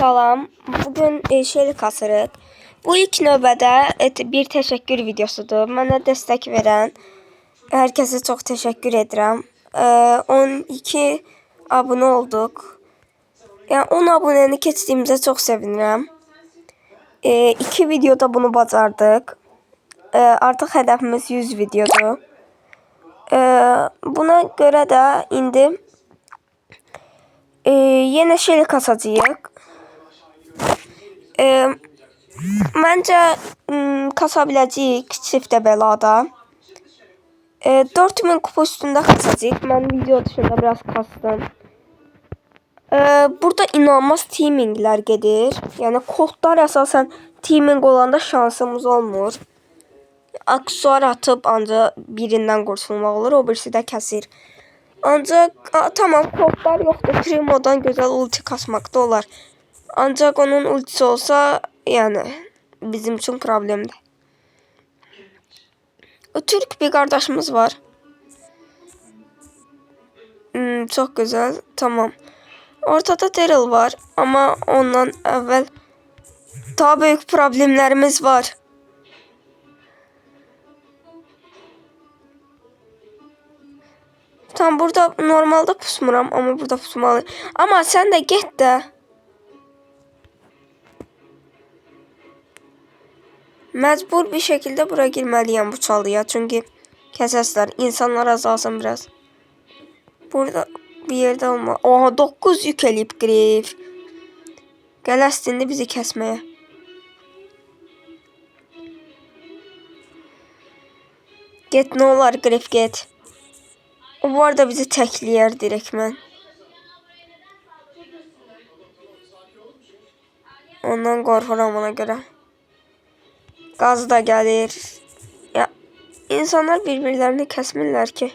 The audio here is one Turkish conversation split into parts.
Salam. Bugün şeyli kasırıq. Bu ilk növbədə bir təşəkkür videosudur. Mənə dəstək verən hər kəsə çox təşəkkür edirəm. 12 abunə olduq. Yəni 10 abunəni keçdiyimizə çox sevinirəm. 2 videoda bunu bacardıq. Artıq hədəfimiz 100 videodur. Buna görə də indi yenə şeyli kasacağıq. Məncə kasa biləcəyik çiftə bəlada. 4000 kupa üstündə kasacağıq. Mən video dışında biraz kastım. Burada inanılmaz teaminglər gedir. Yəni kodlar əsasən teaming olanda şansımız olmur. Aksesuar atıp ancaq birindən qurtulmaq olur, o birisi də kəsir. Ancaq tamam, kodlar yoxdur. Primodan gözəl ulti kasmaqda olar. Ancaq onun ultisi olsa, yəni bizim üçün problemdir. Türk bir qardaşımız var. Çox gözəl. Tamam. Ortada Daryl var, amma ondan əvvəl daha böyük problemlərimiz var. Tam burada normalde pusmuram, amma burada pusmalıyım. Amma sən də get də. Məcbur bir şəkildə bura girməliyəm bu çalıya. Çünki kəsəslər, insanlar azalsın biraz. Burada bir yerdə olma. Oha, 9 yük eləyib Grif. Gələstindi bizi kəsməyə. Get, nə olar Grif, get. O bu arada bizi təkləyər direktmen. Ondan qorxuram ona görə. Qaz da gəlir. Ya, insanlar bir-birlərini kəsmirlər ki.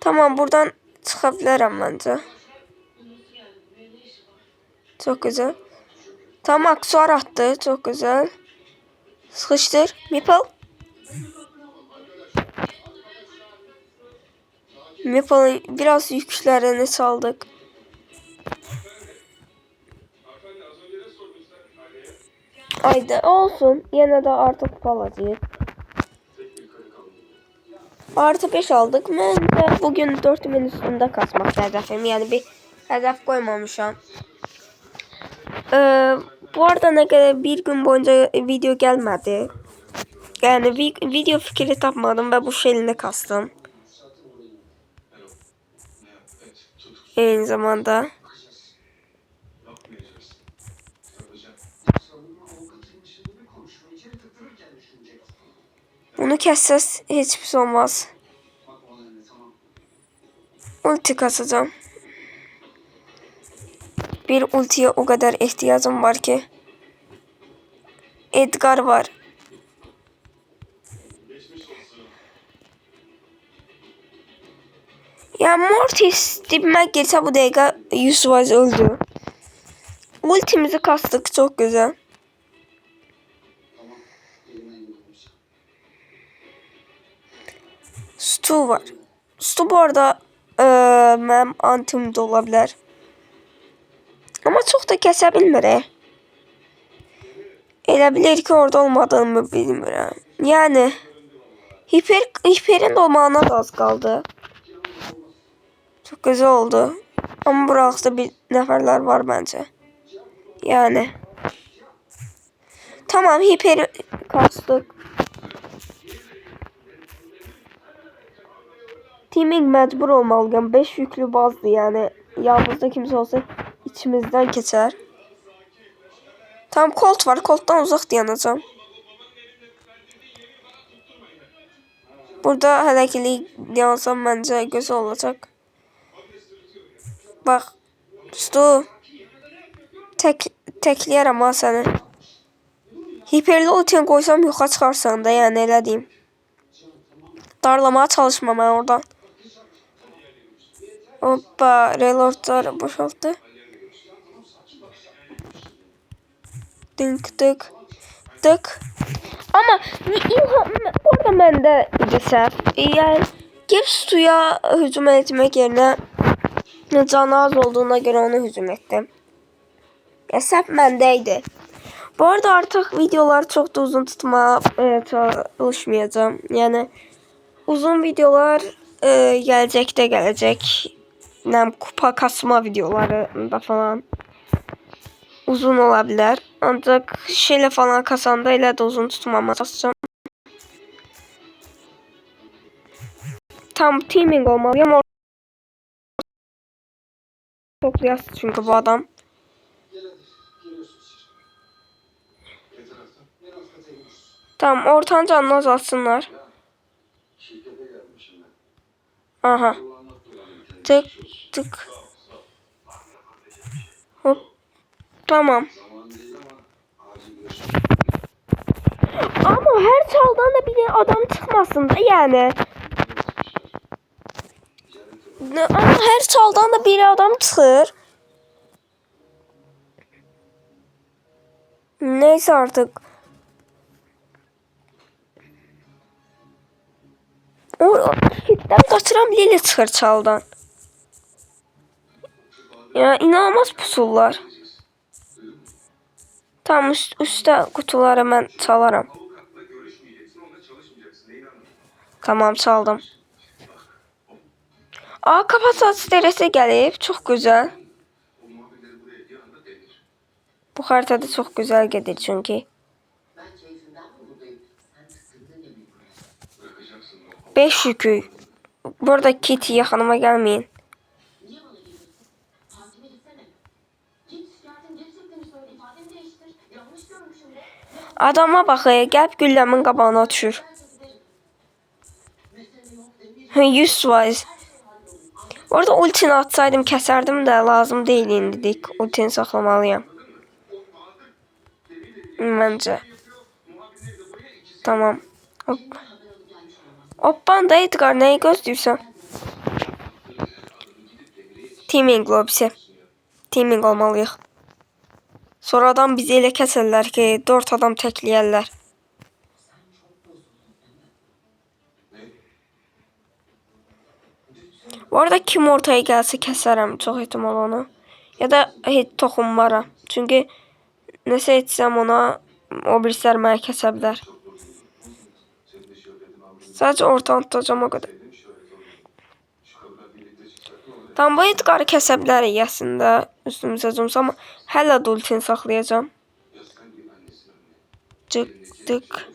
Tamam, buradan çıxa bilərəm məncə. Çox gözəl. Tamam, aksesuar attı. Çox gözəl. Sıxışdır. Meeple. Meeple'ın biraz yüklerini çaldık. Ayda olsun. Yine de artık kalacağız. Artı 5 aldık. Ben de bugün 4000 üstünde kasmak hedefim. Yani bir hedef koymamışam. Bu arada ne kadar bir gün boyunca video gelmedi. Yani video fikri tapmadım ve bu şeyini kastım. Aynı zamanda. Bunu kessəz hiçbir şey olmaz. Ulti kasacağım. Bir ultiye o kadar ihtiyacım var ki. Edgar var. Ya Mortis dibime girse bu dakika 100% öldü. Ultimizi kastık, çok güzel. Stu var. Stu bu arada mənim antimdə ola bilər. Ama çok da kəsə bilmir. Elə bilir ki orada olmadığımı bilmirəm. Yani hiperin olmağına da az kaldı. Çok güzel oldu. Ama buralarda bir neferler var bence. Yani. Tamam, hiper kastık. Teaming mecbur olmalıyım. 5 yüklü bazdı yani. Yanımızda kimse olsa içimizden geçer. Tamam, Colt var. Colt'tan uzak dayanacağım. Burada hareketli yansam bence güzel olacak. Bak. Stu. Tekləyərəm ha səni. Hiperli ultiyə qoysam yoxa çıxarsan da, yəni elə deyim. Darlamaya çalışma mən oradan. Hoppa, reloadlar boşalttı. Dink tık tık. Ama orada məndə idi səhv. Yəni girib Stuya hücum etmək yerinə canı az olduğuna göre onu hücum ettim. Ya səhv məndəydi. Bu arada artık videolar çok da uzun tutmaya çalışmayacağım. Yani uzun videolar gelecek. Nem kupa kasma videolarında falan uzun olabilir. Ancak şeyle falan kasanda ile de uzun tutmamaya çalışacağım. Tam teaming olmalıyım. Toplayasın çünkü bu adam. Tamam, ortanca canını azaltsınlar. Aha. Tık tık. Hop. Tamam. Ama her çaldan da bir adam çıkmasın da yani. Ama her çaldan da bir adam çıxır. Neyse artık. O hitten kaçıran Lili çıxır çaldan. Ya inanılmaz pusullar. Tam üstte kutuları ben çalaram. Tamam, çaldım. Aa, kapat saç deresi gelip çok güzel. Bu haritada çok güzel gelir çünkü. 5 yükü. Burada Kitty yakınıma gelmeyin. Adama bak, gəlb gülləmin qabağına düşür. 100%. Orada ultini atsaydım kəsərdim də, lazım deyil indidik. Ultini saxlamalıyam. Məncə. Tamam. Hop. Hoppan da Edgar, nəyi gözləyirsən? Teaming lobisi. Teaming olmalıyıq. Sonradan bizi elə kəsərlər ki, 4 adam təkləyərlər. Bu arada kim ortaya gelse keserim çok ihtimal onu. Ya da hiç toxunmaram. Çünkü nəsə etsəm ona o birislər mənə kəsə bilər. Sadəcə ortanı tutacağım o qədər. Tam bu Edgar'ı kəsə bilərik əslində üstümüzə cümsə, amma hələ də ultini saxlayacağım. Çıktık.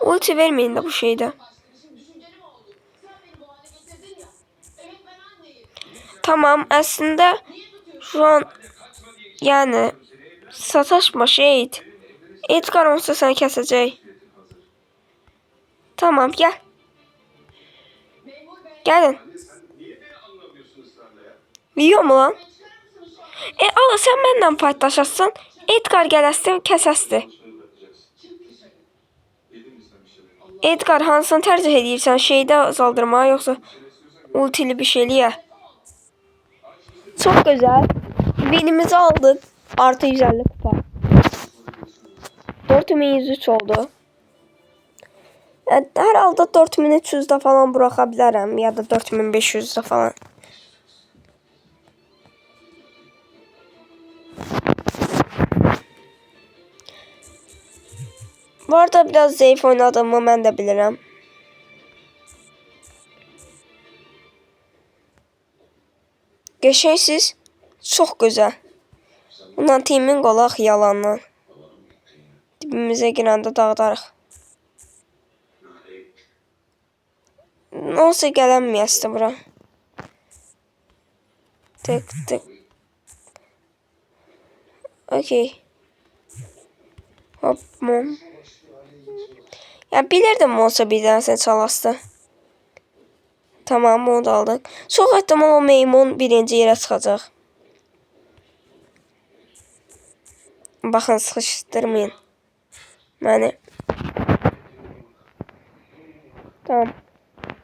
Ulti vermeyin de bu şeyde. Tamam, aslında şu an yani sataşma şey. Edgar olsa seni kesecek. Tamam, gel. Gelin. Biliyor mu lan? Ala sen benden paylaşasın. Edgar gələsdi, kəsəsdi. Edgar hansını tercih edirsən? Şeydə azaldırma yoksa ultili bir şeyliyə? Çok güzel. Binimizi aldık. Artı 150 kupa. 4103 oldu. Yani herhalde 4300'de falan bırakabilirim ya da 4500'de falan. Bu arada biraz zayıf oynadığımı ben de bilirim. Geçensiz çok güzel. Bundan teamin qolaq yalandan. Dibimizə girəndə dağıdarıq. Olsa gələnməyəsdə bura. Tık tık. Okey. Hop mum. Ya bilirdim olsa bir dənə çalastı. Tamam, onu da aldık. Çox ehtimal o meymun birinci yerə çıxacaq. Baxın, sıxışdırmayın məni. Tamam.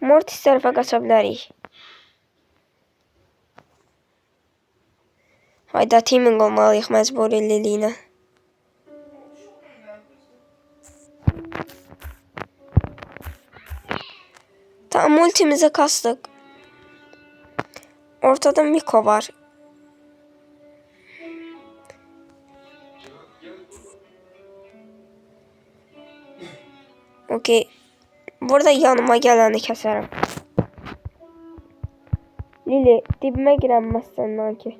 Mortis tərəfə qaça bilərik. Hayda teaming olmalıyıq məcburiyyətlə. Tamam multimizi kastık. Ortada Miko var. Okey. Burada yanıma geleni keserim. Lili dibime giremezsen sanki.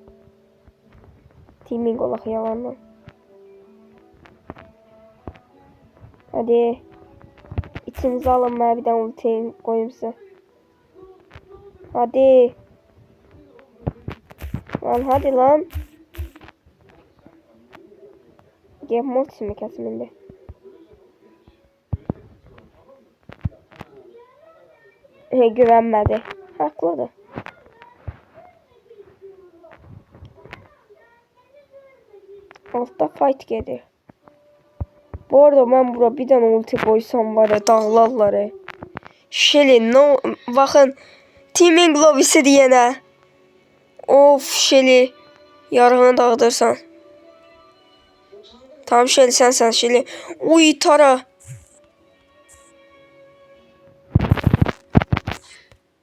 Teaming olaq yalanla. Hadi. İçinize alın ben bir tane ulti koyayım size. Hadi. Lan hadi lan. Gel multisimi kesiminde. Güvenmedi. Haklıdır. Altta fight gelir. Bu arada ben bura bir tane ulti koysam var ya dağlarlar. Shelly no bakın teaming lobisi diyene. Of Shelly yarığını dağıdırsan. Tamam Shelly sen Shelly. Uy Tara.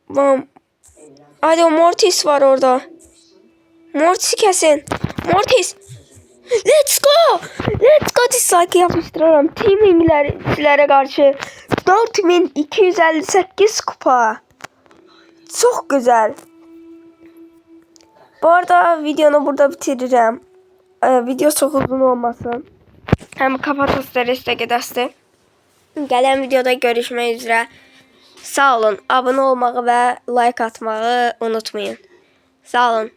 Bam. Hadi o Mortis var orada. Mortis'i kesin. Mortis. Let's go. Let's go dislike yapıştırıyorum. Teaming'lere karşı 4258 kupa. Çok güzel. Bu arada videonu burada bitiririm. Video çok uzun olmasın. Hem kapatırsa destek edersin. Gelen videoda görüşmek üzere. Sağ olun. Abone olmağı ve like atmağı unutmayın. Sağ olun.